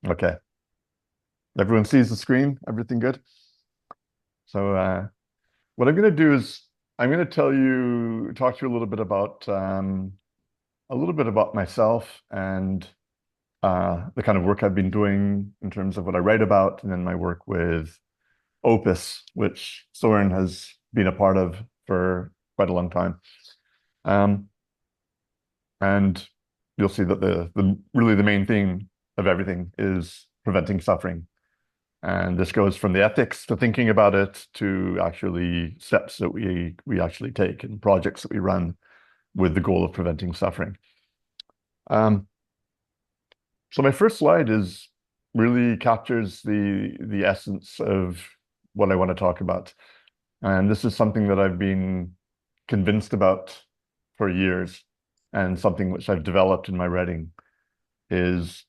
Okay. Everyone sees the screen? Everything good? So what I'm going to do is I'm going to talk to you a little bit about myself and the kind of work I've been doing in terms of what I write about, and then my work with Opus, which Soren has been a part of for quite a long time. Um, and you'll see that the really the main theme of everything is preventing suffering. And this goes from the ethics to thinking about it to actually steps that we actually take and projects that we run with the goal of preventing suffering. Um, so my first slide is really captures the essence of what I want to talk about. And this is something that I've been convinced about for years, and something which I've developed in my writing is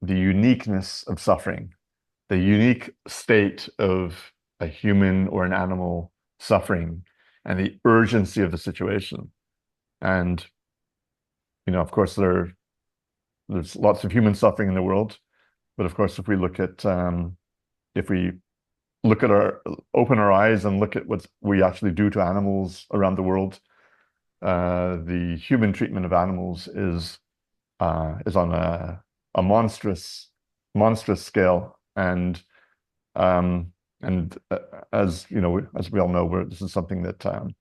the uniqueness of suffering, the unique state of a human or an animal suffering, and the urgency of the situation. And, of course, there's lots of human suffering in the world, but of course, if we open our eyes and look at what we actually do to animals around the world, the human treatment of animals is on a monstrous scale, and as you know, as we all know, this is something that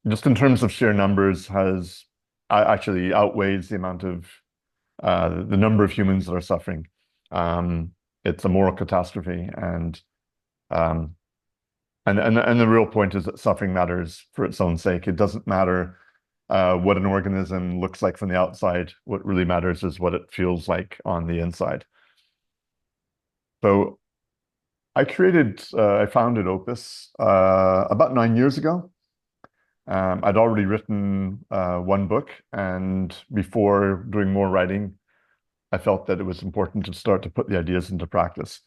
just in terms of sheer numbers has actually outweighs the amount of the number of humans that are suffering. It's a moral catastrophe, um, and the real point is that suffering matters for its own sake. It doesn't matter what an organism looks like from the outside. What really matters is what it feels like on the inside. So I founded Opus about 9 years ago. I'd already written one book, and before doing more writing, I felt that it was important to start to put the ideas into practice.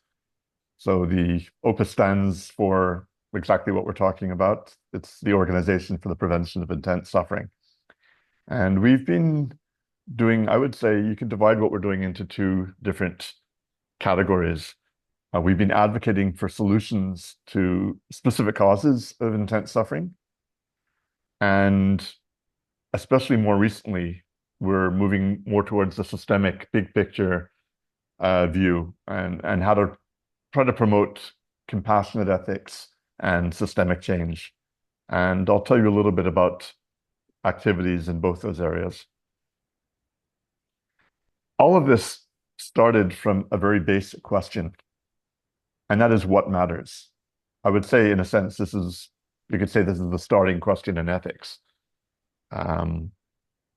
So the Opus stands for exactly what we're talking about. It's the Organization for the Prevention of Intense Suffering. And we've been doing, I would say you could divide what we're doing into two different categories. We've been advocating for solutions to specific causes of intense suffering. And especially more recently, we're moving more towards the systemic, big picture view, and how to try to promote compassionate ethics and systemic change. And I'll tell you a little bit about activities in both those areas. All of this started from a very basic question, and that is what matters. I would say, in a sense, you could say this is the starting question in ethics.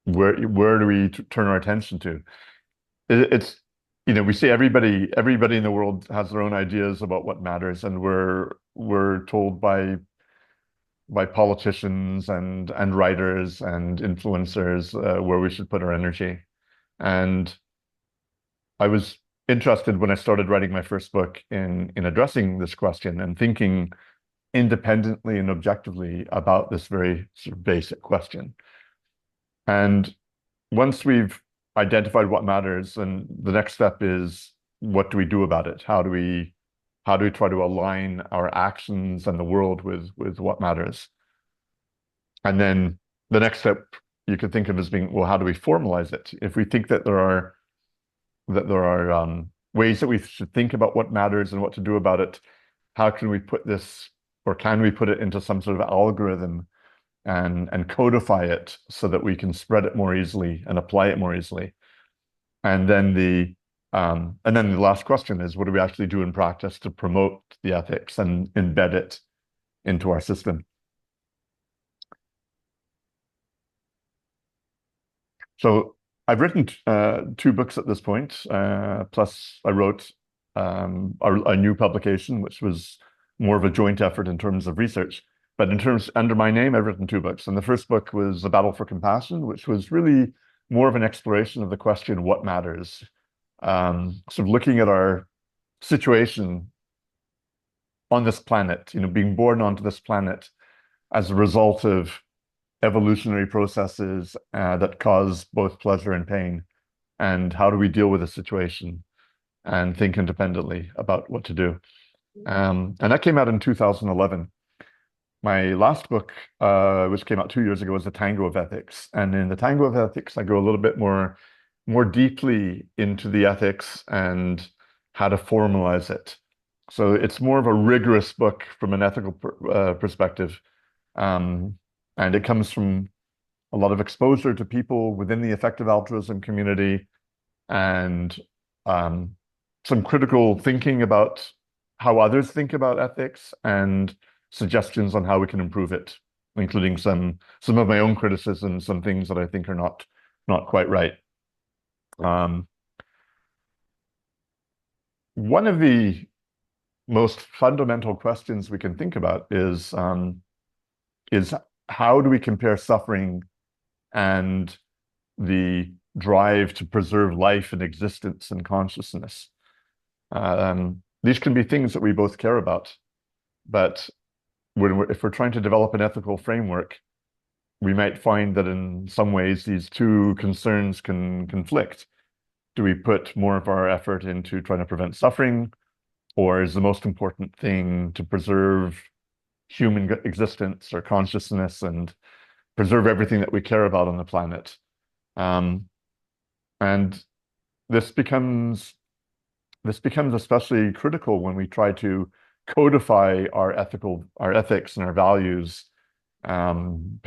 Where do we turn our attention to? It's, we see everybody in the world has their own ideas about what matters, and we're told by politicians and writers and influencers where we should put our energy. And I was interested when I started writing my first book in addressing this question and thinking independently and objectively about this very sort of basic question. And once we've identified what matters, then the next step is, what do we do about it? How do we try to align our actions and the world with what matters? And then the next step you could think of as being, well, how do we formalize it? If we think that there are ways that we should think about what matters and what to do about it, how can we put this, or can we put it into some sort of algorithm and codify it so that we can spread it more easily and apply it more easily? And then the last question is, what do we actually do in practice to promote the ethics and embed it into our system? So I've written two books at this point, plus I wrote a new publication, which was more of a joint effort in terms of research. But under my name, I've written two books. And the first book was The Battle for Compassion, which was really more of an exploration of the question, what matters? Sort of looking at our situation on this planet, being born onto this planet as a result of evolutionary processes that cause both pleasure and pain. and how do we deal with a situation and think independently about what to do. And that came out in 2011. My last book, which came out 2 years ago, was The Tango of Ethics. And in The Tango of Ethics, I go a little bit more deeply into the ethics and how to formalize it. So it's more of a rigorous book from an ethical perspective. Um, and it comes from a lot of exposure to people within the effective altruism community and um, some critical thinking about how others think about ethics and suggestions on how we can improve it, including some of my own criticisms, some things that I think are not quite right. Um, One of the most fundamental questions we can think about is how do we compare suffering and the drive to preserve life and existence and consciousness? These can be things that we both care about, but if we're trying to develop an ethical framework, we might find that in some ways these two concerns can conflict. Do we put more of our effort into trying to prevent suffering, or is the most important thing to preserve human existence or consciousness and preserve everything that we care about on the planet? Um, and this becomes this becomes especially critical when we try to codify our ethics and our values, um,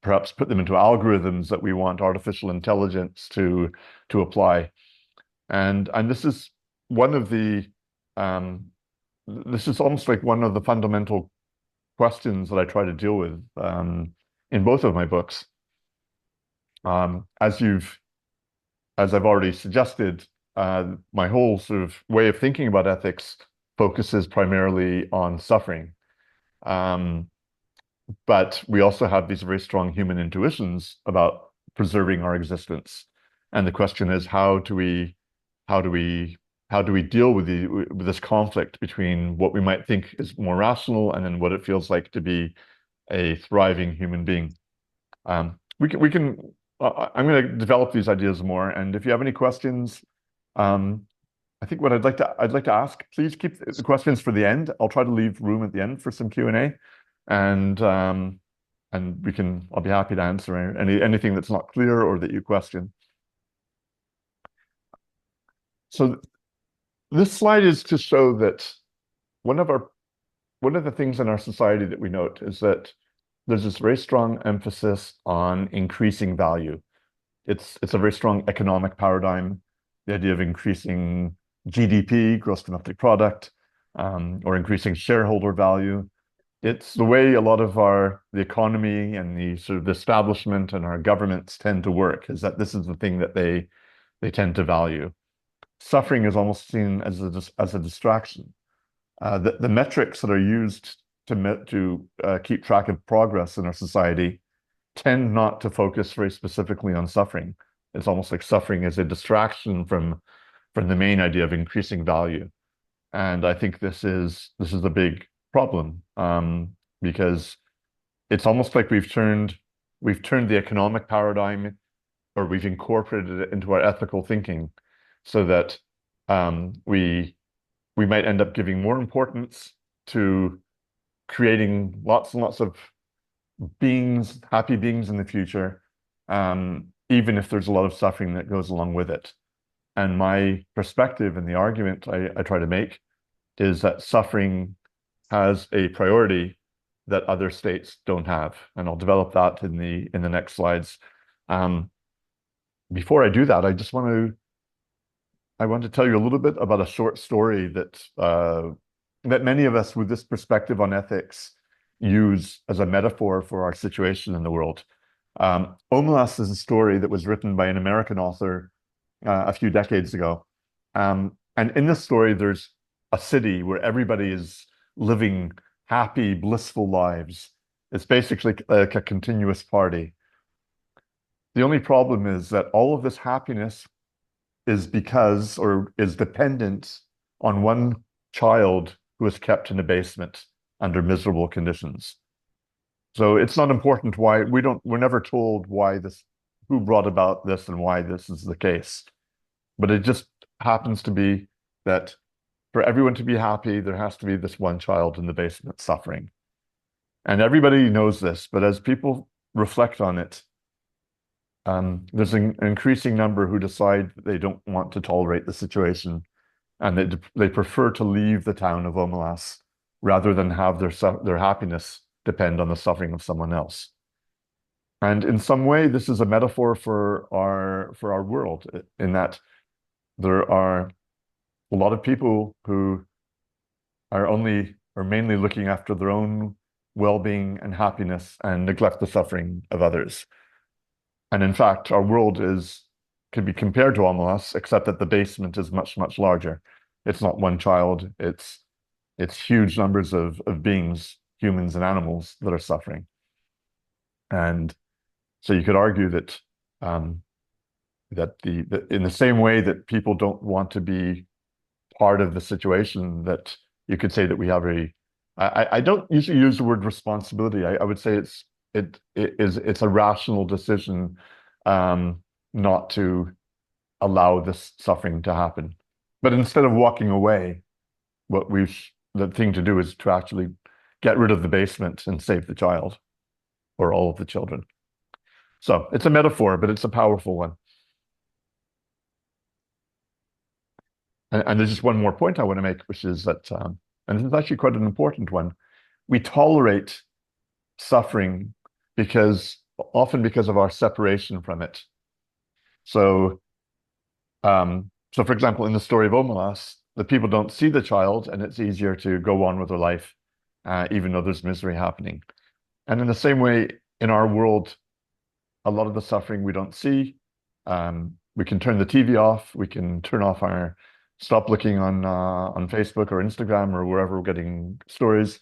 perhaps put them into algorithms that we want artificial intelligence to apply. And this is one of the um, this is almost like one of the fundamental questions that I try to deal with in both of my books. Um, as you've as I've already suggested, my whole sort of way of thinking about ethics focuses primarily on suffering. Um, but we also have these very strong human intuitions about preserving our existence. And the question is, how do we, how do we deal with with this conflict between what we might think is more rational and then what it feels like to be a thriving human being? We can. I'm going to develop these ideas more, and if you have any questions, um, I think what I'd like to ask, please keep the questions for the end. I'll try to leave room at the end for some Q&A, and I'll be happy to answer anything that's not clear or that you question. So this slide is to show that one of our one of the things in our society that we note is that there's this very strong emphasis on increasing value. It's a very strong economic paradigm, the idea of increasing GDP, gross domestic product, or increasing shareholder value. It's the way a lot of the economy and the sort of the establishment and our governments tend to work, is that this is the thing that they tend to value. Suffering is almost seen as a distraction. The metrics that are used to keep track of progress in our society tend not to focus very specifically on suffering. It's almost like suffering is a distraction from the main idea of increasing value. And I think this is a big problem, because it's almost like we've turned the economic paradigm, or we've incorporated it into our ethical thinking, so that we might end up giving more importance to creating lots and lots of happy beings in the future, even if there's a lot of suffering that goes along with it. And my perspective and the argument I try to make is that suffering has a priority that other states don't have. And I'll develop that in the next slides. Before I do that, I want to tell you a little bit about a short story that many of us with this perspective on ethics use as a metaphor for our situation in the world. Omelas is a story that was written by an American author a few decades ago. And in this story, there's a city where everybody is living happy, blissful lives. It's basically like a continuous party. The only problem is that all of this happiness is dependent on one child who is kept in a basement under miserable conditions. So it's not important why we're never told who brought about this and why this is the case. But it just happens to be that for everyone to be happy, there has to be this one child in the basement suffering. And everybody knows this, but as people reflect on it, there's an increasing number who decide that they don't want to tolerate the situation, and they prefer to leave the town of Omelas rather than have their happiness depend on the suffering of someone else. And in some way, this is a metaphor for our world, in that there are a lot of people who are mainly looking after their own well-being and happiness and neglect the suffering of others. And in fact, our world can be compared to Omelas, except that the basement is much, much larger. It's not one child, it's huge numbers of beings, humans and animals, that are suffering. And so you could argue that in the same way that people don't want to be part of the situation, that you could say that we have I don't usually use the word responsibility. I would say it's a rational decision not to allow this suffering to happen. But instead of walking away, the thing to do is to actually get rid of the basement and save the child or all of the children. So it's a metaphor, but it's a powerful one. And there's just one more point I want to make, which is that, and this is actually quite an important one, we tolerate suffering often because of our separation from it. So, for example, in the story of Omelas, the people don't see the child, and it's easier to go on with their life, even though there's misery happening. And in the same way, in our world, a lot of the suffering we don't see. We can turn the TV off. We can stop looking on Facebook or Instagram or wherever we're getting stories.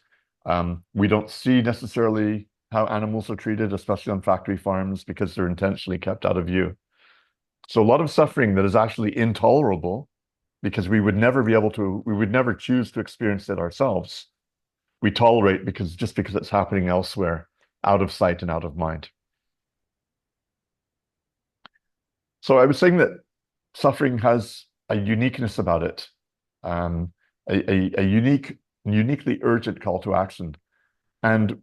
We don't see necessarily how animals are treated, especially on factory farms, because they're intentionally kept out of view. So a lot of suffering that is actually intolerable, because we would never choose to experience it ourselves. We tolerate because it's happening elsewhere, out of sight and out of mind. So I was saying that suffering has a uniqueness about it, a uniquely urgent call to action. And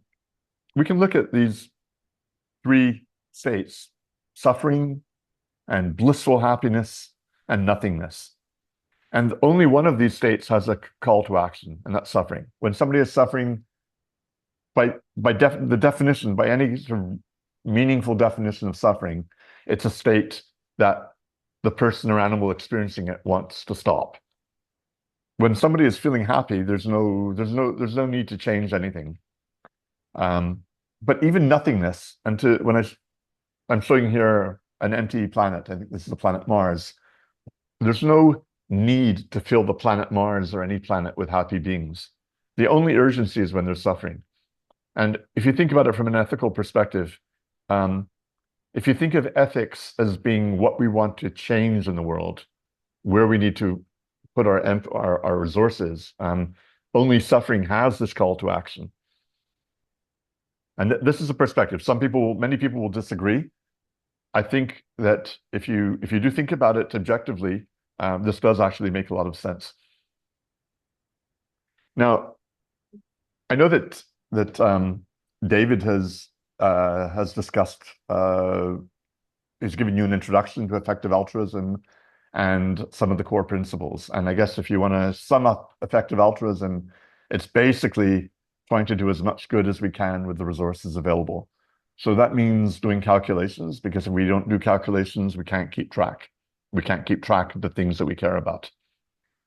we can look at these three states: suffering and blissful happiness and nothingness. And only one of these states has a call to action, and that's suffering. When somebody is suffering, by any sort of meaningful definition of suffering, it's a state that the person or animal experiencing it wants to stop. When somebody is feeling happy, there's no need to change anything. But even nothingness, I'm showing here an empty planet. I think this is the planet Mars. There's no need to fill the planet Mars or any planet with happy beings. The only urgency is when there's suffering. And if you think about it from an ethical perspective, if you think of ethics as being what we want to change in the world, where we need to put our resources, only suffering has this call to action. And this is a perspective. Many people will disagree. I think that if you do think about it objectively, this does actually make a lot of sense. Now, I know that David has discussed, he's given you an introduction to effective altruism and some of the core principles. And I guess if you want to sum up effective altruism, it's basically trying to do as much good as we can with the resources available. So that means doing calculations, because if we don't do calculations, we can't keep track. We can't keep track of the things that we care about.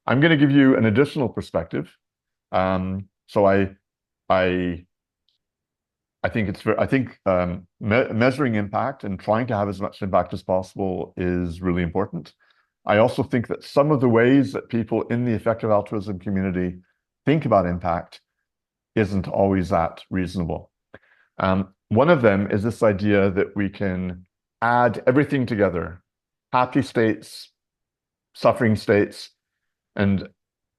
I'm going to give you an additional perspective. So I think measuring impact and trying to have as much impact as possible is really important. I also think that some of the ways that people in the effective altruism community think about impact isn't always that reasonable. One of them is this idea that we can add everything together, happy states, suffering states, and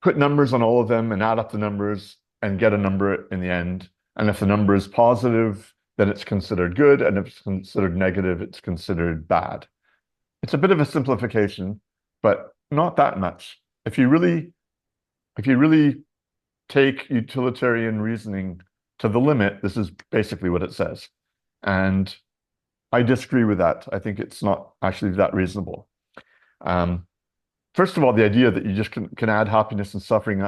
put numbers on all of them and add up the numbers and get a number in the end. And if the number is positive, then it's considered good. And if it's considered negative, it's considered bad. It's a bit of a simplification, but not that much. If you really take utilitarian reasoning to the limit, this is basically what it says. And I disagree with that. I think it's not actually that reasonable. Um, First of all, the idea that you just can add happiness and suffering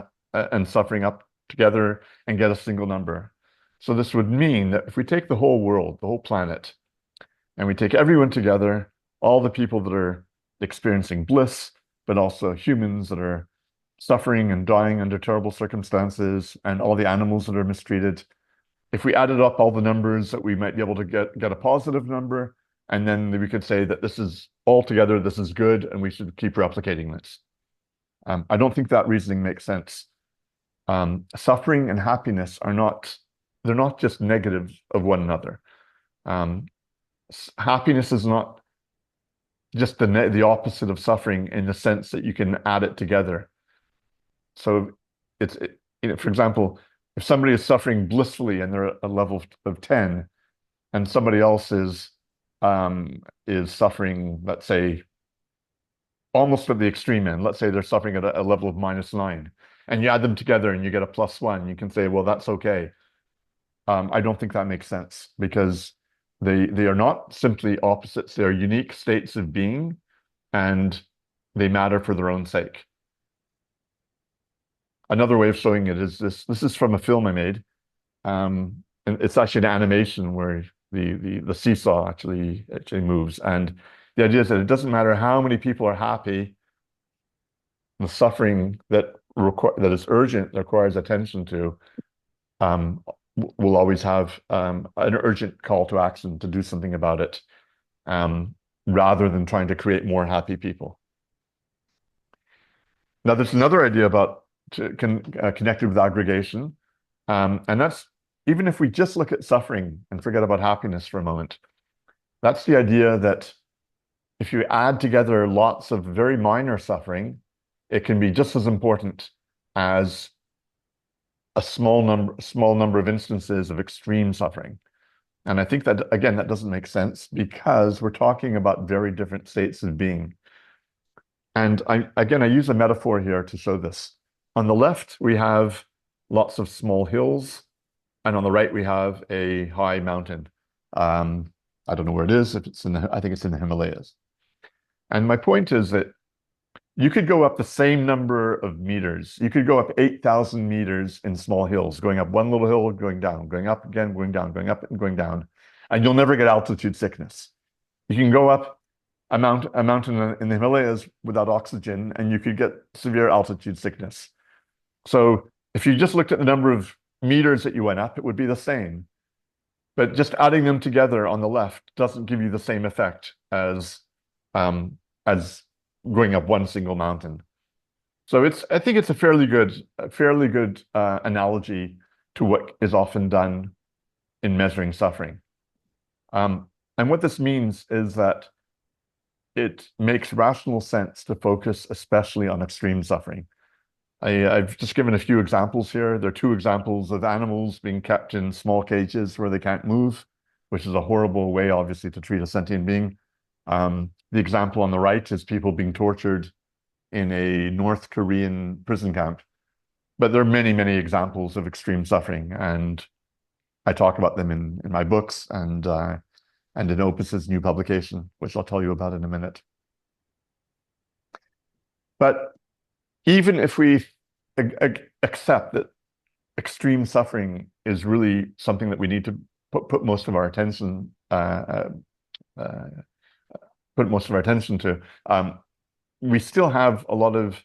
up together and get a single number. So this would mean that if we take the whole world, the whole planet, and we take everyone together, all the people that are experiencing bliss, but also humans that are suffering and dying under terrible circumstances, and all the animals that are mistreated, if we added up all the numbers that we might be able to get a positive number, and then we could say that this is all together, this is good, and we should keep replicating this. I don't think that reasoning makes sense. Suffering and happiness they're not just negative of one another. Um, Happiness is not just the opposite of suffering in the sense that you can add it together. So for example, if somebody is suffering blissfully and they're at a level of 10, and somebody else is suffering, let's say, almost at the extreme end. Let's say they're suffering at a level of -9, and you add them together and you get a +1. You can say, well, that's okay. I don't think that makes sense because they are not simply opposites. They are unique states of being, and they matter for their own sake. Another way of showing it is this. This is from a film I made. And it's actually an animation where the seesaw actually moves. And the idea is that it doesn't matter how many people are happy, the suffering that is urgent, that requires attention to, will always have an urgent call to action to do something about it, rather than trying to create more happy people. Now, there's another idea about connected with aggregation, and that's even if we just look at suffering and forget about happiness for a moment, that's the idea that if you add together lots of very minor suffering, it can be just as important as a small number of instances of extreme suffering. And I think that, again, that doesn't make sense because we're talking about very different states of being. And I use a metaphor here to show this. On the left, we have lots of small hills, and on the right, we have a high mountain. I don't know where it is. If it's I think it's in the Himalayas. And my point is that you could go up the same number of meters. You could go up 8,000 meters in small hills, going up one little hill, going down, going up again, going down, going up and going down, and you'll never get altitude sickness. You can go up a mountain in the Himalayas without oxygen, and you could get severe altitude sickness. So if you just looked at the number of meters that you went up, it would be the same. But just adding them together on the left doesn't give you the same effect as going up one single mountain. So I think it's a fairly good analogy to what is often done in measuring suffering. And what this means is that it makes rational sense to focus especially on extreme suffering. I've just given a few examples here. There are two examples of animals being kept in small cages where they can't move, which is a horrible way, obviously, to treat a sentient being. The example on the right is people being tortured in a North Korean prison camp. But there are many, many examples of extreme suffering, and I talk about them in my books and in Opus's new publication, which I'll tell you about in a minute. But even if we accept that extreme suffering is really something that we need to put most of our attention to, we still have a lot of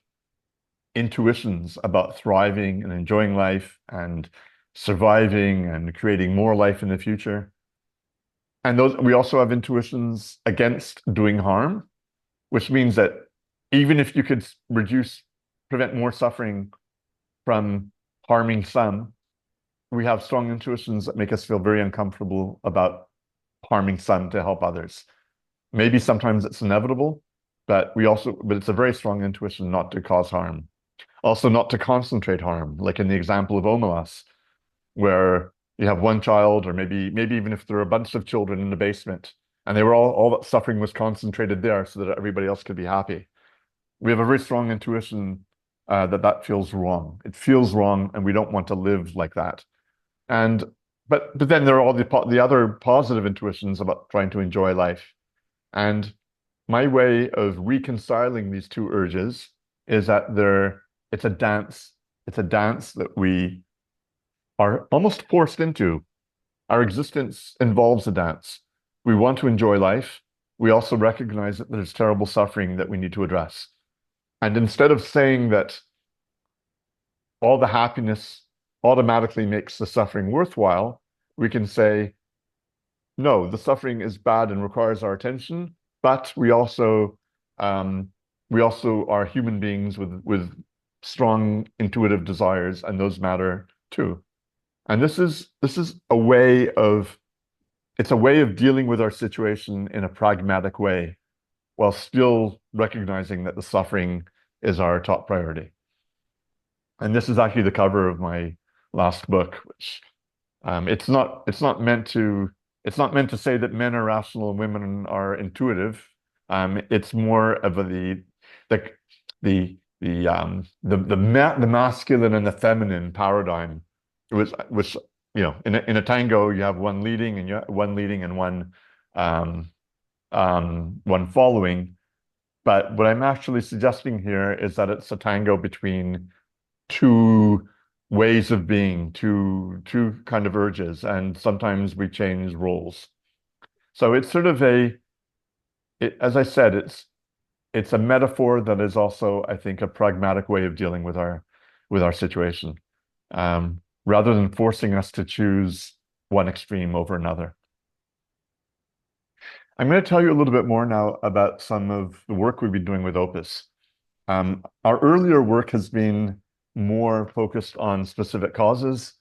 intuitions about thriving and enjoying life and surviving and creating more life in the future. And we also have intuitions against doing harm, which means that even if you could prevent more suffering from harming some, we have strong intuitions that make us feel very uncomfortable about harming some to help others. Maybe sometimes it's inevitable, but it's a very strong intuition not to cause harm. Also not to concentrate harm, like in the example of Omelas, where you have one child, or maybe even if there are a bunch of children in the basement, and they were all that suffering was concentrated there so that everybody else could be happy. we have a very strong intuition that that feels wrong. It feels wrong, and we don't want to live like that. And but then there are all the other positive intuitions about trying to enjoy life. And my way of reconciling these two urges is that it's a dance. It's a dance that we are almost forced into. Our existence involves a dance. We want to enjoy life. We also recognize that there's terrible suffering that we need to address. And instead of saying that all the happiness automatically makes the suffering worthwhile, we can say, no, the suffering is bad and requires our attention, but um, we also are human beings with strong intuitive desires, and those matter too. And this is a way of it's a way of dealing with our situation in a pragmatic way, while still recognizing that the suffering is our top priority. And this is actually the cover of my last book, which it's not meant to say that men are rational and women are intuitive. It's more of the the masculine and the feminine paradigm, which in a tango you have one leading and one leading and um, one following. But what I'm actually suggesting here is that it's a tango between two ways of being, two kind of urges, and sometimes we change roles. So it's sort of as I said, it's a metaphor that is also, I think, a pragmatic way of dealing with our situation, rather than forcing us to choose one extreme over another. I'm going to tell you a little bit more now about some of the work we've been doing with Opus. Our earlier work has been more focused on specific causes,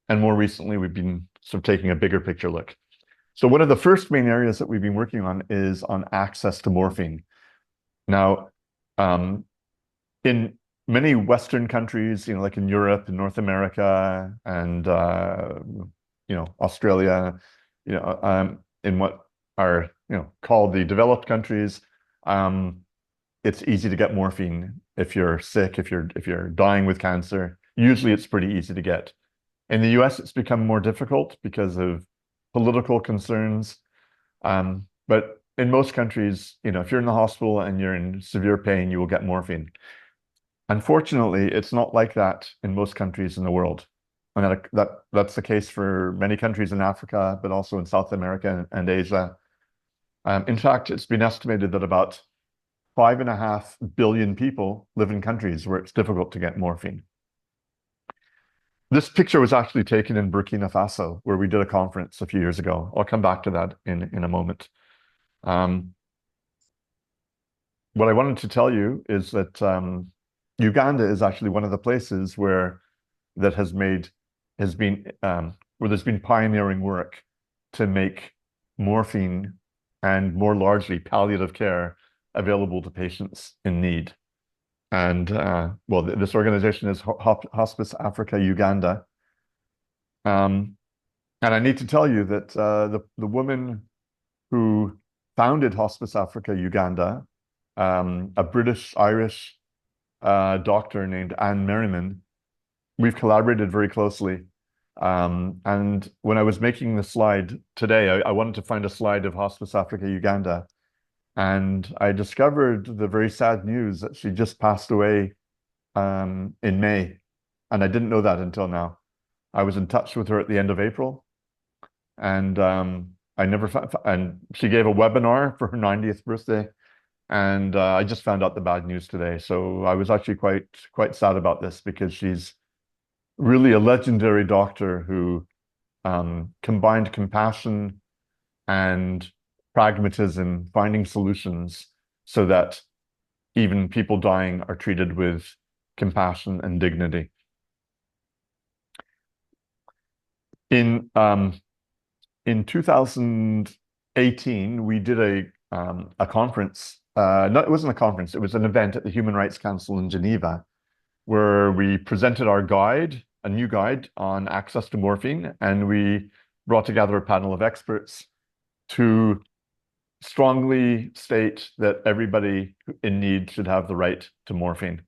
and more recently we've been sort of taking a bigger picture look. So one of the first main areas that we've been working on is on access to morphine. Now, in many Western countries, like in Europe and North America and Australia, in what are called the developed countries, it's easy to get morphine if you're sick, if you're dying with cancer. Usually, it's pretty easy to get. In the US, it's become more difficult because of political concerns. But in most countries, if you're in the hospital and you're in severe pain, you will get morphine. Unfortunately, it's not like that in most countries in the world. And that's the case for many countries in Africa, but also in South America and Asia. In fact, it's been estimated that about 5.5 billion people live in countries where it's difficult to get morphine. This picture was actually taken in Burkina Faso, where we did a conference a few years ago. I'll come back to that in a moment. What I wanted to tell you is that Uganda is actually one of the places where there's been pioneering work to make morphine and more largely palliative care available to patients in need. And this organization is Hospice Africa Uganda. And I need to tell you that the woman who founded Hospice Africa Uganda, a British-Irish doctor named Anne Merriman, we've collaborated very closely. And when I was making the slide today, I wanted to find a slide of Hospice Africa Uganda. And I discovered the very sad news that she just passed away in May. And I didn't know that until now. I was in touch with her at the end of April. And and she gave a webinar for her 90th birthday. And I just found out the bad news today. So I was actually quite sad about this, because she's really a legendary doctor who combined compassion and pragmatism, finding solutions so that even people dying are treated with compassion and dignity. In 2018, we did a conference. No, it wasn't a conference. It was an event at the Human Rights Council in Geneva, where we presented our guide, a new guide on access to morphine, and we brought together a panel of experts to strongly state that everybody in need should have the right to morphine.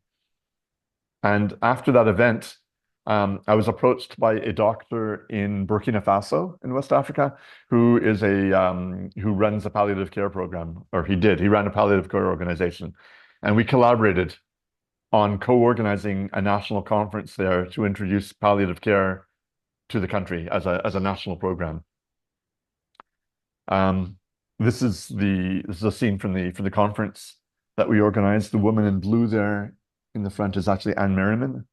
And after that event, I was approached by a doctor in Burkina Faso in West Africa, who is who runs a palliative care program, or he did. He ran a palliative care organization, and we collaborated on co-organizing a national conference there to introduce palliative care to the country as a national program. This is a scene from the conference that we organized. The woman in blue there in the front is actually Anne Merriman.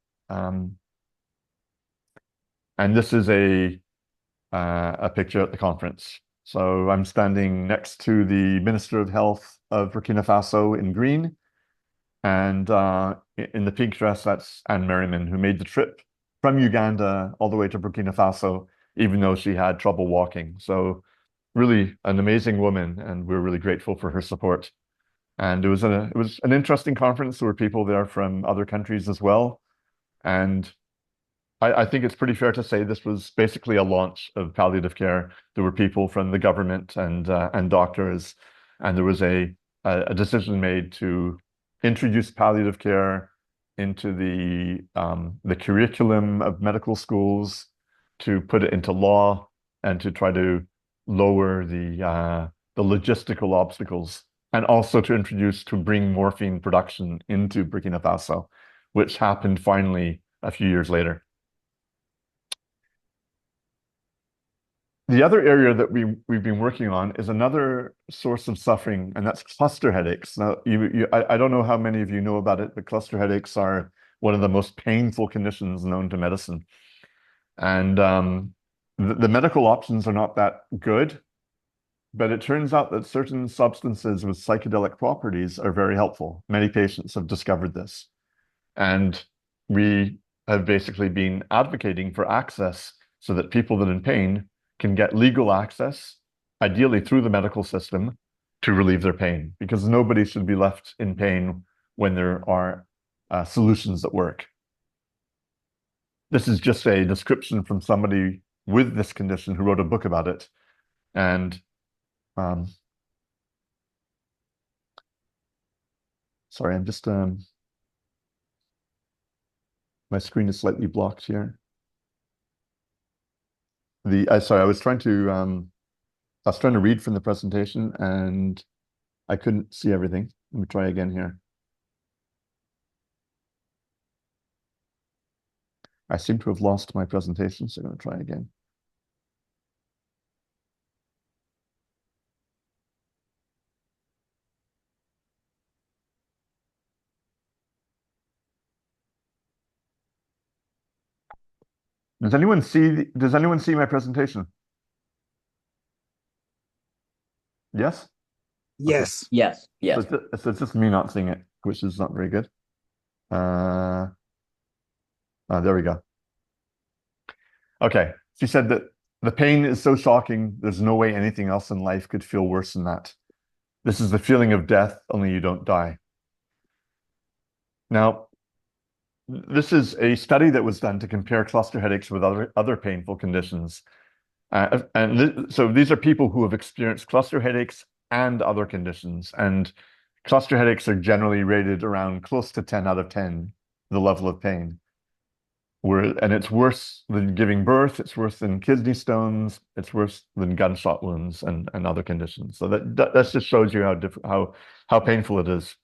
And this is a picture at the conference. So I'm standing next to the Minister of Health of Burkina Faso in green. And in the pink dress, that's Anne Merriman, who made the trip from Uganda all the way to Burkina Faso, even though she had trouble walking. So really an amazing woman, and we're really grateful for her support. And it was an interesting conference. There were people there from other countries as well. And I think it's pretty fair to say this was basically a launch of palliative care. There were people from the government and doctors, and there was a decision made to introduce palliative care into the curriculum of medical schools, to put it into law, and to try to lower the logistical obstacles, and also to bring morphine production into Burkina Faso, which happened finally a few years later. The other area that we've been working on is another source of suffering, and that's cluster headaches. Now, I don't know how many of you know about it, but cluster headaches are one of the most painful conditions known to medicine. And the medical options are not that good, but it turns out that certain substances with psychedelic properties are very helpful. Many patients have discovered this. And we have basically been advocating for access so that people that are in pain can get legal access, ideally through the medical system, to relieve their pain, because nobody should be left in pain when there are solutions that work. This is just a description from somebody with this condition who wrote a book about it. And sorry, I'm just my screen is slightly blocked here. Sorry, I was trying to read from the presentation and I couldn't see everything. Let me try again here. I seem to have lost my presentation, so I'm going to try again. Does anyone see my presentation? Yes? Yes. Okay. Yes. Yes. So it's just me not seeing it, which is not very good. There we go. Okay. She said that the pain is so shocking, there's no way anything else in life could feel worse than that. This is the feeling of death, only you don't die. Now, this is a study that was done to compare cluster headaches with other painful conditions. So these are people who have experienced cluster headaches and other conditions. And cluster headaches are generally rated around close to 10 out of 10, the level of pain. And it's worse than giving birth, it's worse than kidney stones, it's worse than gunshot wounds and other conditions. So that just shows you how painful it is.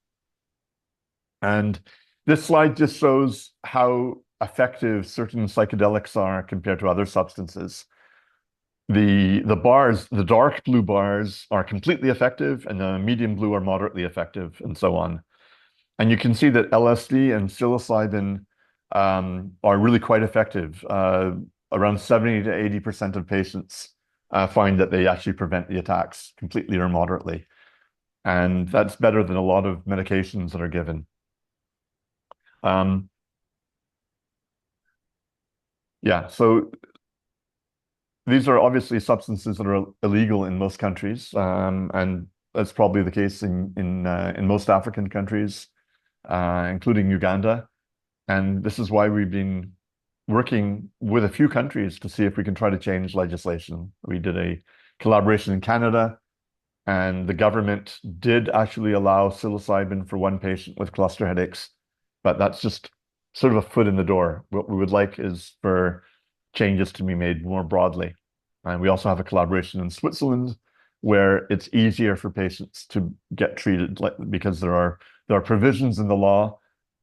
And this slide just shows how effective certain psychedelics are compared to other substances. The dark blue bars are completely effective, and the medium blue are moderately effective, and so on. And you can see that LSD and psilocybin are really quite effective. Around 70 to 80% of patients find that they actually prevent the attacks completely or moderately. And that's better than a lot of medications that are given. Yeah, so these are obviously substances that are illegal in most countries, and that's probably the case in most African countries, including Uganda. And this is why we've been working with a few countries to see if we can try to change legislation. We did a collaboration in Canada And the government did actually allow psilocybin for one patient with cluster headaches, but that's just sort of a foot in the door. What we would like is for changes to be made more broadly. And we also have a collaboration in Switzerland where it's easier for patients to get treated, because there are provisions in the law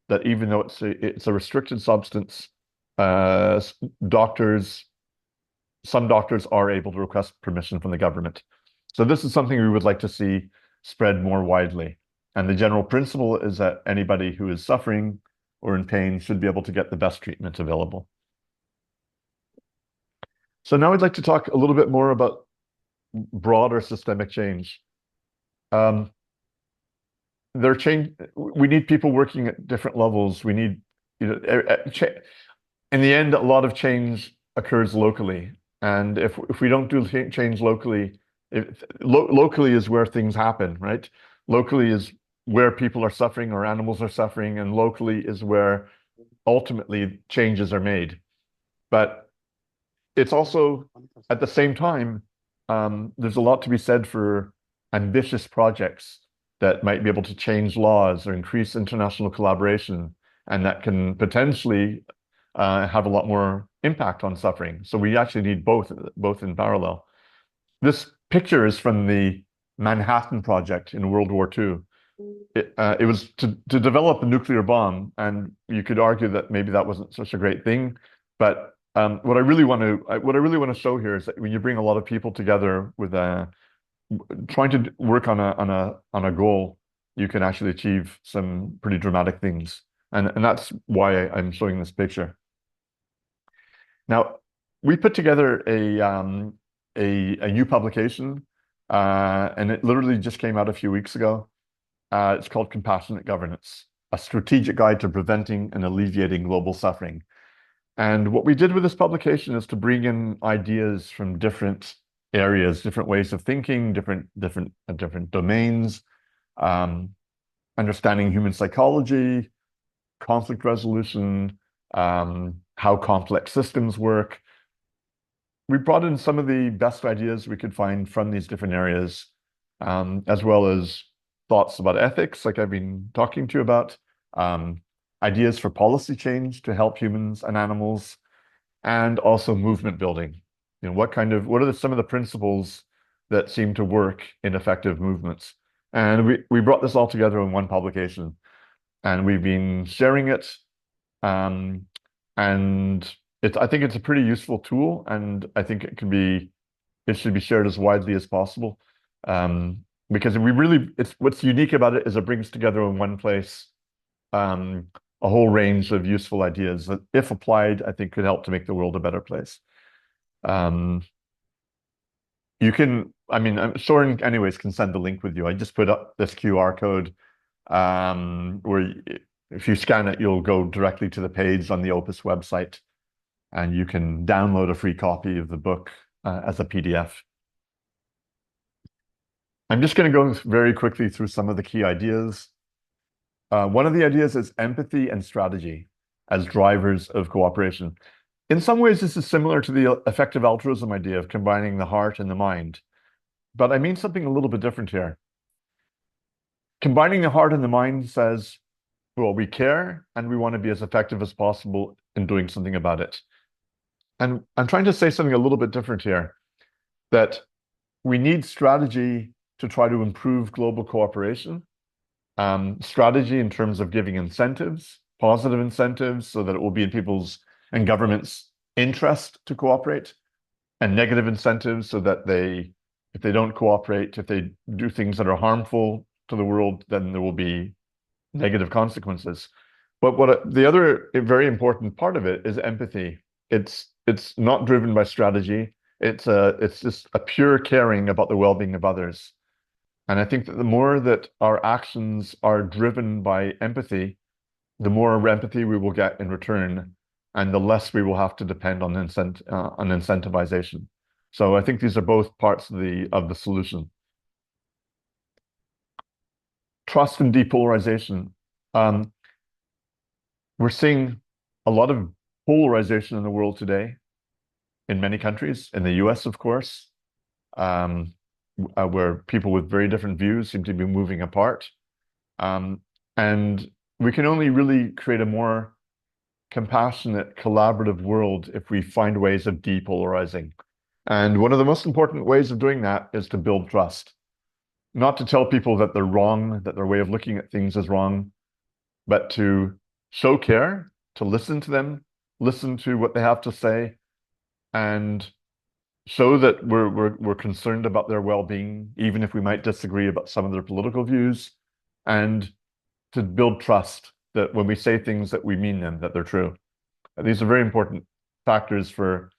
that even though it's a restricted substance, uh, doctors some doctors are able to request permission from the government. So this is something we would like to see spread more widely. And the general principle is that anybody who is suffering or in pain should be able to get the best treatment available. So now I'd like to talk a little bit more about broader systemic change. Um, we need people working at different levels. We need, in the end, a lot of change occurs locally. And if we don't do change locally, locally is where things happen, right? Locally is where people are suffering or animals are suffering, and locally is where ultimately changes are made. But it's also at the same time, there's a lot to be said for ambitious projects that might be able to change laws or increase international collaboration, and that can potentially have a lot more impact on suffering. So we actually need both in parallel. This picture is from the Manhattan Project in World War II. It was to develop a nuclear bomb, and you could argue that maybe that wasn't such a great thing. But what I really want to show here is that when you bring a lot of people together with trying to work on a goal, you can actually achieve some pretty dramatic things. And that's why I'm showing this picture. Now, we put together a new publication, and it literally just came out a few weeks ago. It's called Compassionate Governance, a strategic guide to preventing and alleviating global suffering. And what we did with this publication is to bring in ideas from different areas, different ways of thinking, different domains, um, understanding human psychology, conflict resolution, how complex systems work. We brought in some of the best ideas we could find from these different areas, as well as thoughts about ethics, like I've been talking to you about, ideas for policy change to help humans and animals, and also movement building. What are some of the principles that seem to work in effective movements? And we brought this all together in one publication, and we've been sharing it. Um, and I think it's a pretty useful tool, and I think it should be shared as widely as possible. Because what's unique about it is it brings together in one place a whole range of useful ideas that, if applied, I think could help to make the world a better place. Soren anyways can send the link with you. I just put up this QR code, where if you scan it, you'll go directly to the page on the Opus website, and you can download a free copy of the book as a PDF. I'm just going to go very quickly through some of the key ideas. One of the ideas is empathy and strategy as drivers of cooperation. In some ways, this is similar to the effective altruism idea of combining the heart and the mind. But I mean something a little bit different here. Combining the heart and the mind says, well, we care and we want to be as effective as possible in doing something about it. And I'm trying to say something a little bit different here, that we need strategy to try to improve global cooperation. Strategy in terms of giving incentives, positive incentives, so that it will be in people's and governments' interest to cooperate, and negative incentives so that if they don't cooperate, if they do things that are harmful to the world, then there will be negative consequences. But the other very important part of it is empathy. It's not driven by strategy. It's just a pure caring about the well-being of others. And I think that the more that our actions are driven by empathy, the more empathy we will get in return, and the less we will have to depend on incentivization. So I think these are both parts of the solution. Trust and depolarization. We're seeing a lot of polarization in the world today, in many countries, in the US, of course. where people with very different views seem to be moving apart. Um, and we can only really create a more compassionate, collaborative world if we find ways of depolarizing. And one of the most important ways of doing that is to build trust. Not to tell people that they're wrong, that their way of looking at things is wrong, but to show care, to listen to them, listen to what they have to say, and show that we're concerned about their well-being, even if we might disagree about some of their political views, and to build trust that when we say things that we mean them, that they're true. And these are very important factors for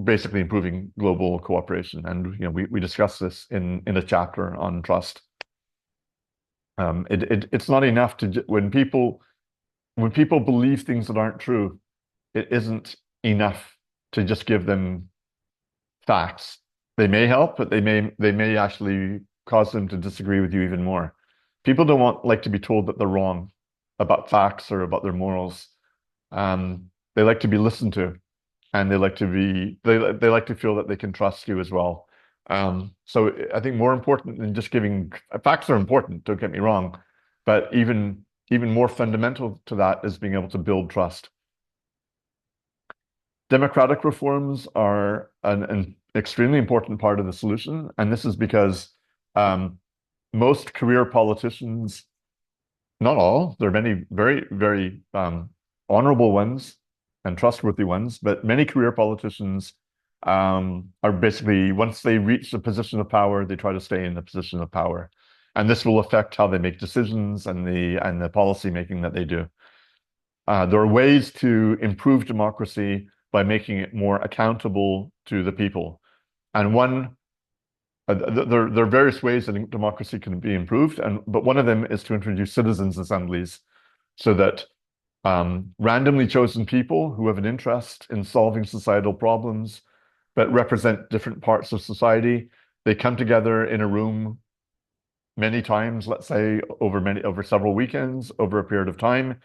basically improving global cooperation. And we discuss this in a chapter on trust. It's not enough to when people believe things that aren't true, it isn't enough to just give them facts. They may help, but they may actually cause them to disagree with you even more. People don't like to be told that they're wrong about facts or about their morals. They like to be listened to, and they like to feel that they can trust you as well. So I think more important than just giving facts are important, don't get me wrong, but even more fundamental to that is being able to build trust. Democratic reforms are an extremely important part of the solution, and this is because most career politicians, not all, there are many very, very honorable ones and trustworthy ones, but many career politicians are basically, once they reach a position of power, they try to stay in the position of power. And this will affect how they make decisions and the policy making that they do. There are ways to improve democracy by making it more accountable to the people. And there are various ways that democracy can be improved, but one of them is to introduce citizens' assemblies so that randomly chosen people who have an interest in solving societal problems but represent different parts of society, they come together in a room many times, let's say over several weekends, over a period of time,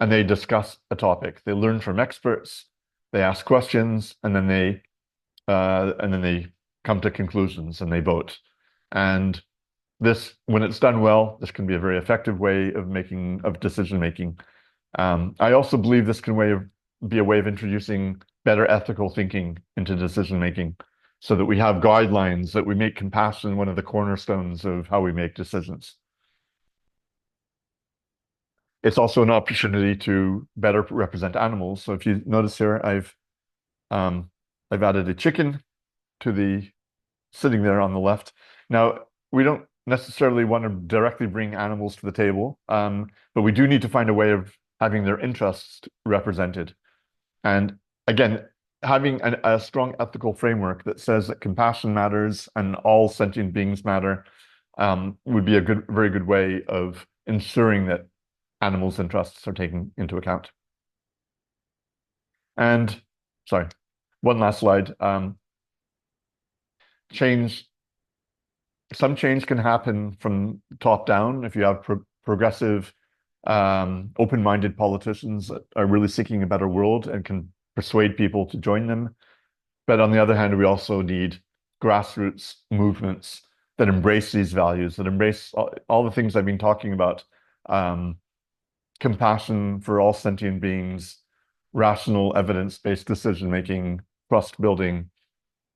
and they discuss a topic. They learn from experts, they ask questions, and then they come to conclusions and they vote. And this, when it's done well, this can be a very effective way of decision making. I also believe this can be a way of introducing better ethical thinking into decision making, so that we have guidelines, that we make compassion one of the cornerstones of how we make decisions. It's also an opportunity to better represent animals. So if you notice here, I've added a chicken to the sitting there on the left. Now, we don't necessarily want to directly bring animals to the table, but we do need to find a way of having their interests represented. And again, having a strong ethical framework that says that compassion matters and all sentient beings matter would be a very good way of ensuring that animals' interests are taken into account. And sorry, one last slide. Some change can happen from top down if you have progressive, open-minded politicians that are really seeking a better world and can persuade people to join them. But on the other hand, we also need grassroots movements that embrace these values, that embrace all the things I've been talking about. Compassion for all sentient beings, rational evidence-based decision making, trust building.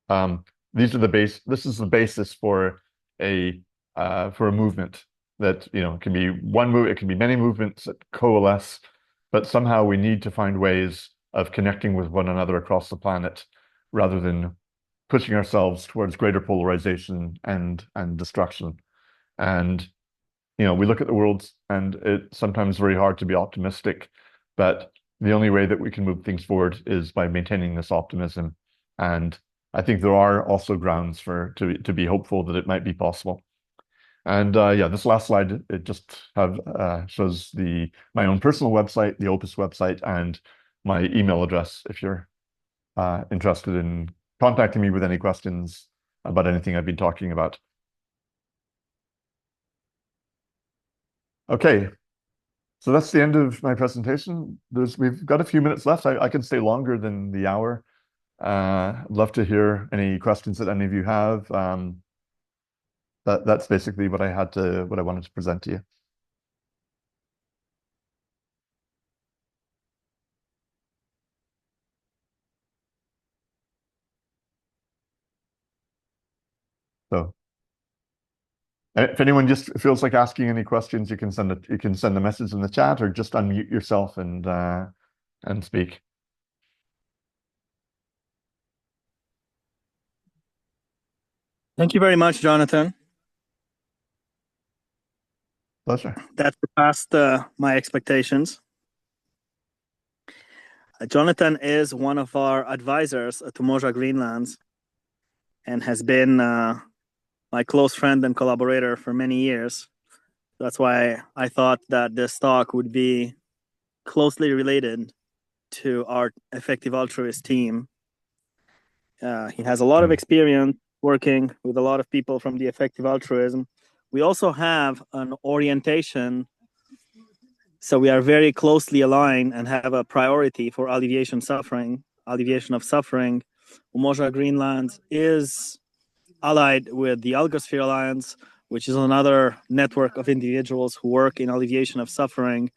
This is the basis for a movement that, it can be one move, it can be many movements that coalesce, but somehow we need to find ways of connecting with one another across the planet rather than pushing ourselves towards greater polarization and destruction. And we look at the world and it's sometimes very hard to be optimistic, but the only way that we can move things forward is by maintaining this optimism. And I think there are also grounds to be hopeful that it might be possible. And yeah, this last slide, it just shows my own personal website, the Opus website, and my email address if you're interested in contacting me with any questions about anything I've been talking about. Okay, so that's the end of my presentation. We've got a few minutes left. I can stay longer than the hour. I'd love to hear any questions that any of you have. That's basically what I wanted to present to you. So if anyone just feels like asking any questions, you can send a message in the chat or just unmute yourself and speak. Thank you very much, Jonathan. Pleasure. That surpassed my expectations. Jonathan is one of our advisors at Umoja Greenlands and has been my close friend and collaborator for many years. That's why I thought that this talk would be closely related to our effective altruist team. He has a lot of experience working with a lot of people from the effective altruism. We also have an orientation, so we are very closely aligned and have a priority for alleviation of suffering. Umoja Greenlands is allied with the Algosphere Alliance, which is another network of individuals who work in alleviation of suffering.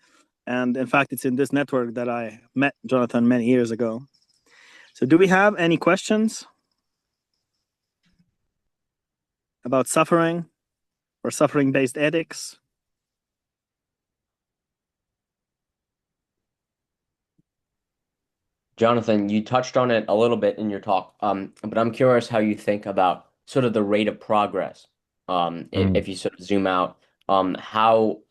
And in fact, it's in this network that I met Jonathan many years ago. So do we have any questions about suffering or suffering-based ethics? Jonathan, you touched on it a little bit in your talk, but I'm curious how you think about sort of the rate of progress. If you sort of zoom out, how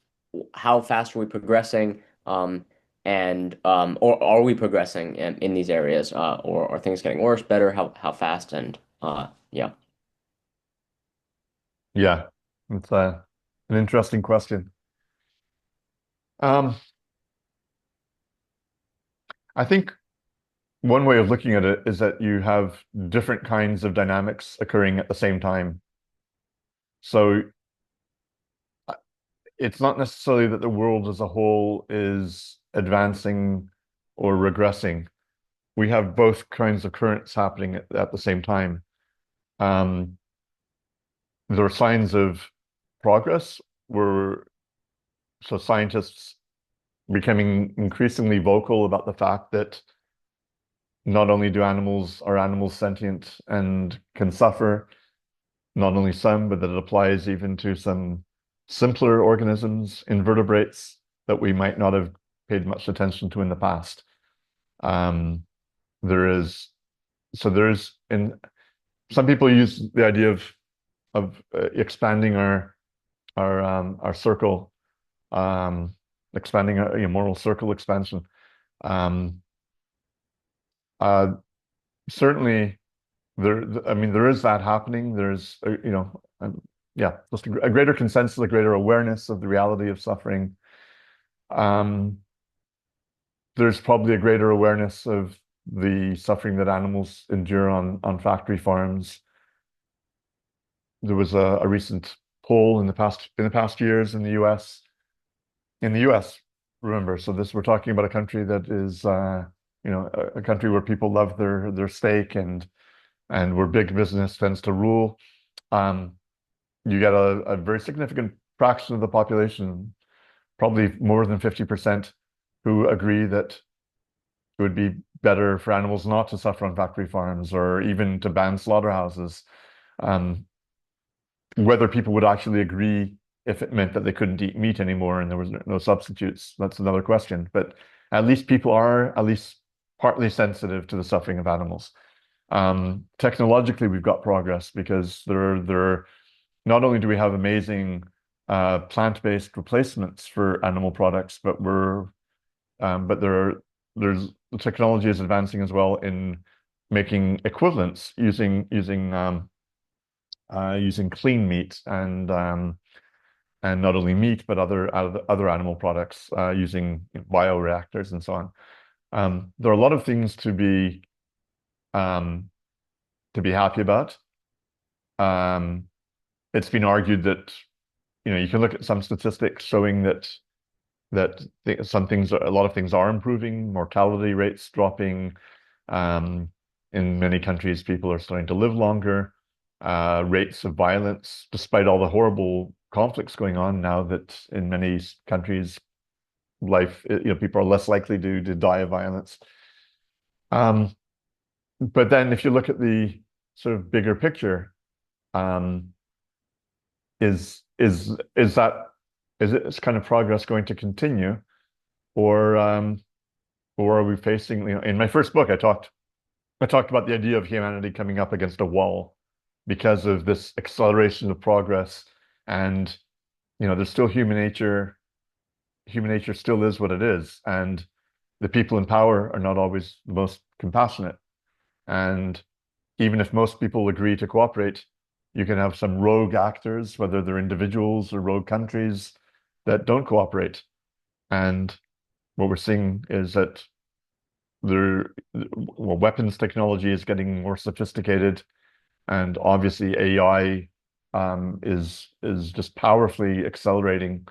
fast are we progressing, or are we progressing in these areas, or are things getting worse, better? How fast? And yeah. Yeah, it's an interesting question. I think one way of looking at it is that you have different kinds of dynamics occurring at the same time. So it's not necessarily that the world as a whole is advancing or regressing. We have both kinds of currents happening at the same time. There are signs of progress where scientists becoming increasingly vocal about the fact that not only are animals sentient and can suffer, not only some, but that it applies even to some simpler organisms, invertebrates, that we might not have paid much attention to in the past. There is, in some people use the idea of expanding our circle, expanding our moral circle expansion. Certainly, there is that happening. There's just a greater consensus, a greater awareness of the reality of suffering. There's probably a greater awareness of the suffering that animals endure on factory farms. There was a recent poll in the past years in the U.S. Remember, so we're talking about a country that is a country where people love their steak and where big business tends to rule. You get a very significant fraction of the population, probably more than 50%, who agree that it would be better for animals not to suffer on factory farms or even to ban slaughterhouses. Whether people would actually agree if it meant that they couldn't eat meat anymore and there was no substitutes, that's another question. But at least people are at least partly sensitive to the suffering of animals. Technologically, we've got progress because not only do we have amazing plant-based replacements for animal products, but the technology is advancing as well in making equivalents using clean meat and not only meat but other animal products using bioreactors and so on. There are a lot of things to be happy about. It's been argued that you can look at some statistics showing that a lot of things are improving, mortality rates dropping, In many countries, people are starting to live longer. Rates of violence, despite all the horrible conflicts going on now, that in many countries, people are less likely to die of violence. Um, but then if you look at the sort of bigger picture, um, is this kind of progress going to continue, or or are we facing, in my first book, I talked about the idea of humanity coming up against a wall because of this acceleration of progress. And, there's still human nature. Human nature still is what it is. And the people in power are not always the most compassionate. And even if most people agree to cooperate, you can have some rogue actors, whether they're individuals or rogue countries, that don't cooperate. And what we're seeing is that weapons technology is getting more sophisticated, and obviously AI is just powerfully accelerating.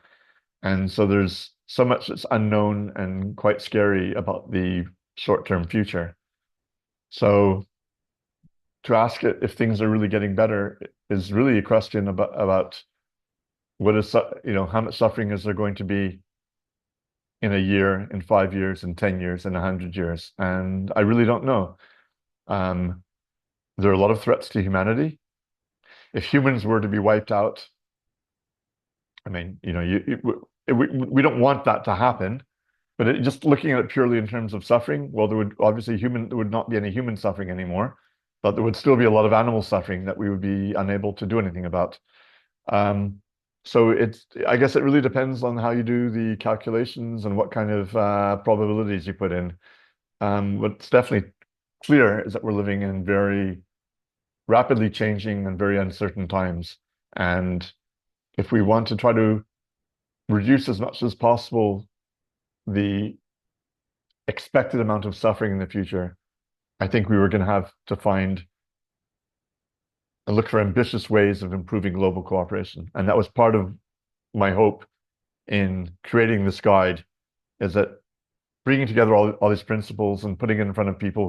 And so there's so much that's unknown and quite scary about the short-term future. So to ask it if things are really getting better is really a question about how much suffering is there going to be in a year, in 5 years, in 10 years, in 100 years. And I really don't know. There are a lot of threats to humanity. If humans were to be wiped out, I mean, we don't want that to happen. But just looking at it purely in terms of suffering, well, there would not be any human suffering anymore, but there would still be a lot of animal suffering that we would be unable to do anything about. So I guess it really depends on how you do the calculations and what kind of probabilities you put in. What's definitely clear is that we're living in very rapidly changing and very uncertain times. And if we want to try to reduce as much as possible the expected amount of suffering in the future, I think we were going to have to find and look for ambitious ways of improving global cooperation. And that was part of my hope in creating this guide, is that bringing together all these principles and putting it in front of people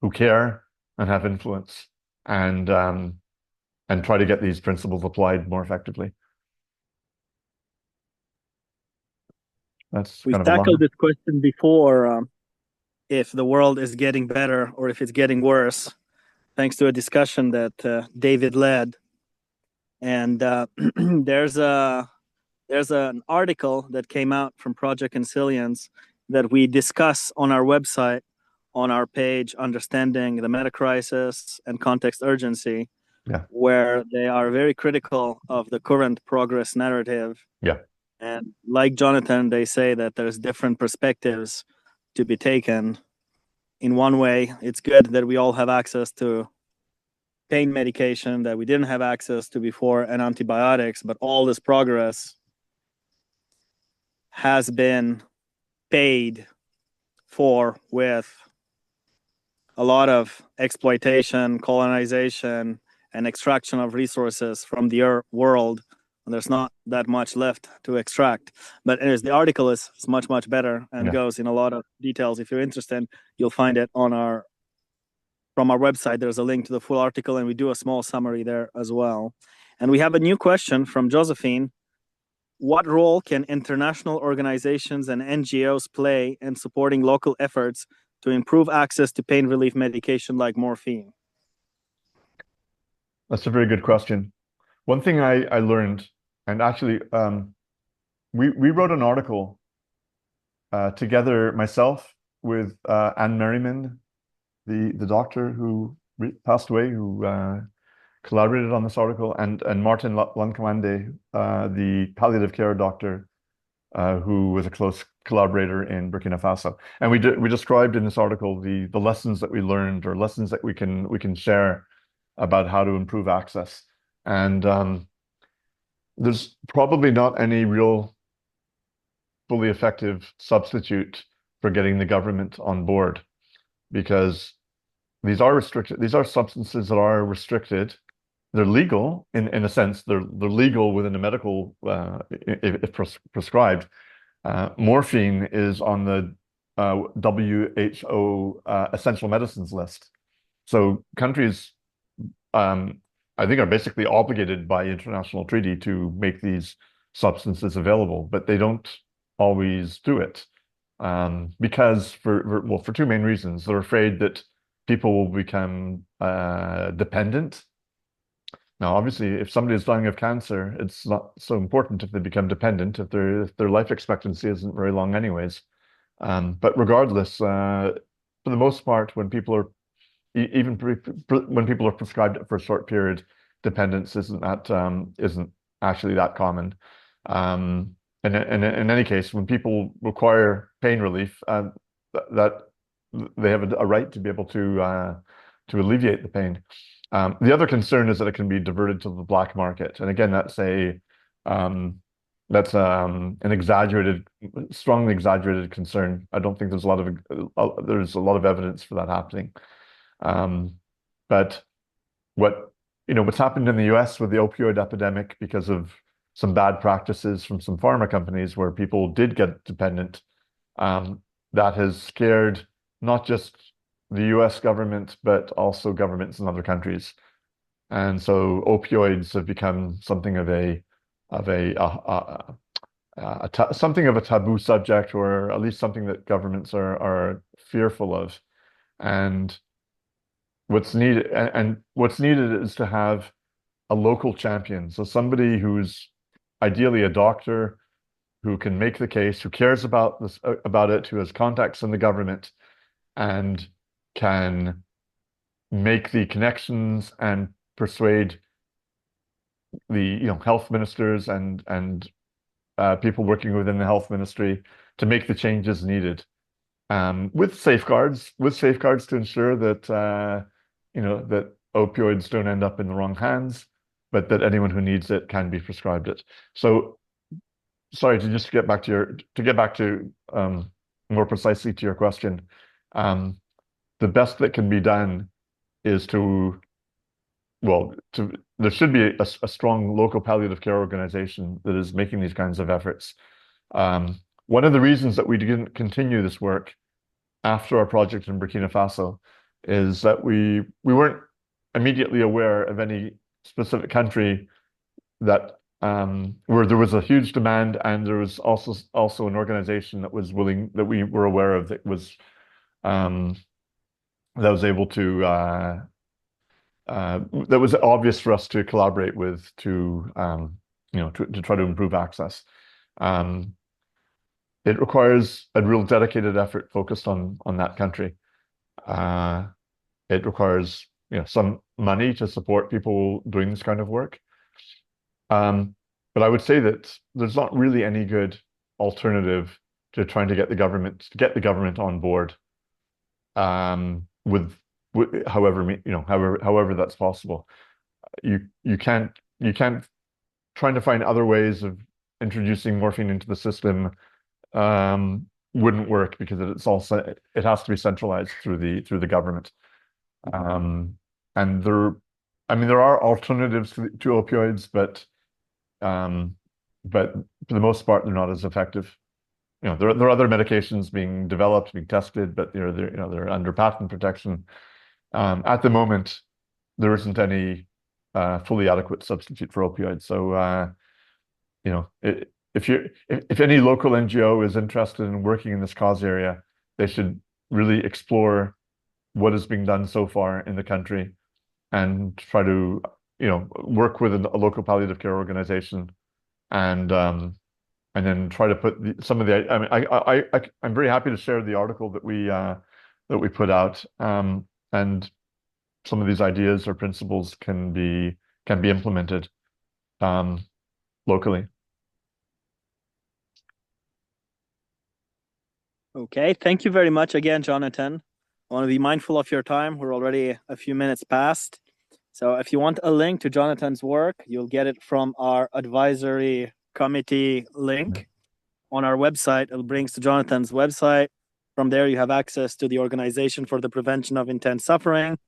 who care and have influence, and try to get these principles applied more effectively. That's We've kind of a long. tackled this question before, if the world is getting better or if it's getting worse, thanks to a discussion that David led. And there's an article that came out from Project Consilience that we discuss on our website, on our page, Understanding the Meta Crisis and Context Urgency, Yeah. where they are very critical of the current progress narrative. Yeah. And like Jonathan, they say that there's different perspectives to be taken. In one way, it's good that we all have access to pain medication that we didn't have access to before, and antibiotics, but all this progress has been paid for with a lot of exploitation, colonization, and extraction of resources from the world. And there's not that much left to extract. But anyways, the article is much, much better and goes in a lot of details. If you're interested, you'll find it from our website. There's a link to the full article, and we do a small summary there as well. And we have a new question from Josephine. What role can international organizations and NGOs play in supporting local efforts to improve access to pain relief medication like morphine? That's a very good question. One thing I learned, and actually, we wrote an article together, myself with Anne Merriman, the doctor who passed away, who collaborated on this article, and Martin Lankamande, the palliative care doctor, who was a close collaborator in Burkina Faso. And we described in this article the lessons that we learned, or lessons that we can share about how to improve access. And there's probably not any real fully effective substitute for getting the government on board, because these are restricted. These are substances that are restricted. They're legal in a sense. They're legal within a medical, if prescribed. Morphine is on the WHO essential medicines list. So countries, I think, are basically obligated by international treaty to make these substances available, but they don't always do it. Because for two main reasons. They're afraid that people will become dependent. Now, obviously, if somebody is dying of cancer, it's not so important if they become dependent, if their life expectancy isn't very long anyways. But regardless, for the most part, when people are even when people are prescribed it for a short period, dependence isn't actually that common. In any case, when people require pain relief, that they have a right to be able to alleviate the pain. The other concern is that it can be diverted to the black market, and again, an exaggerated, strongly exaggerated concern. I don't think there's a lot of evidence for that happening. But what's happened in the US with the opioid epidemic because of some bad practices from some pharma companies where people did get dependent, that has scared not just the US government, but also governments in other countries. And so opioids have become something of something of a taboo subject, or at least something that governments are fearful of. And what's needed is to have a local champion. So somebody who's ideally a doctor who can make the case, who cares about it, who has contacts in the government, and can make the connections and persuade the health ministers and people working within the health ministry to make the changes needed, with safeguards to ensure that that opioids don't end up in the wrong hands, but that anyone who needs it can be prescribed it. So, sorry, to get back to more precisely to your question, the best that can be done is there should be a strong local palliative care organization that is making these kinds of efforts. One of the reasons that we didn't continue this work after our project in Burkina Faso is that we weren't immediately aware of any specific country that where there was a huge demand, and there was also an organization that we were aware of that was able to that was obvious for us to collaborate with to try to improve access. It requires a real dedicated effort focused on that country. It requires some money to support people doing this kind of work. But I would say that there's not really any good alternative to trying to get the government on board, with however that's possible. You can't trying to find other ways of introducing morphine into the system wouldn't work, because it has to be centralized through the government. And there are alternatives to opioids, but for the most part, they're not as effective. There are other medications being developed, being tested, but they're under patent protection. At the moment, there isn't any fully adequate substitute for opioids. So if any local NGO is interested in working in this cause area, they should really explore what is being done so far in the country and try to work with a local palliative care organization, and then try to put some of the. I'm very happy to share the article that we put out, and some of these ideas or principles can be implemented locally. Okay, thank you very much again, Jonathan. I want to be mindful of your time. We're already a few minutes past. So if you want a link to Jonathan's work, you'll get it from our advisory committee link on our website. It brings to Jonathan's website. From there, you have access to the Organization for the Prevention of Intense Suffering.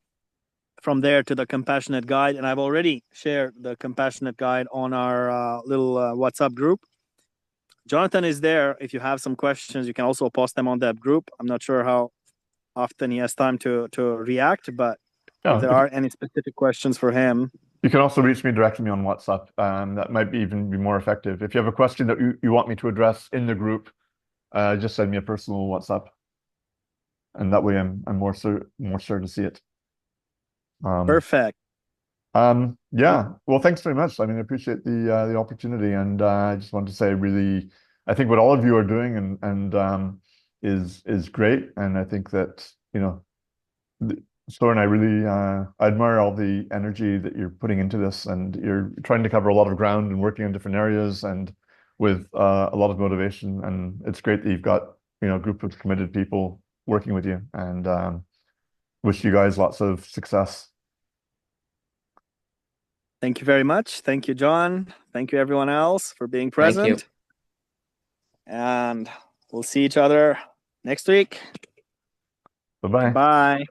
From there to the Compassionate Guide. And I've already shared the Compassionate Guide on our little WhatsApp group. Jonathan is there. If you have some questions, you can also post them on that group. I'm not sure how often he has time to react, but Yeah, if there are any specific questions for him. you can also reach me directly on WhatsApp. That might even be more effective. If you have a question that you want me to address in the group, just send me a personal WhatsApp, and that way I'm more sure to see it. Perfect. Yeah. Well, thanks very much. I mean, I appreciate the opportunity, and I just want to say, really, I think what all of you are doing and is great, and I think that Soren, I really I admire all the energy that you're putting into this, and you're trying to cover a lot of ground and working in different areas, and with a lot of motivation. And it's great that you've got a group of committed people working with you, and wish you guys lots of success. Thank you very much. Thank you, John. Thank you, everyone else, for being Thank you. present. And we'll see each other next week. Bye-bye. Bye.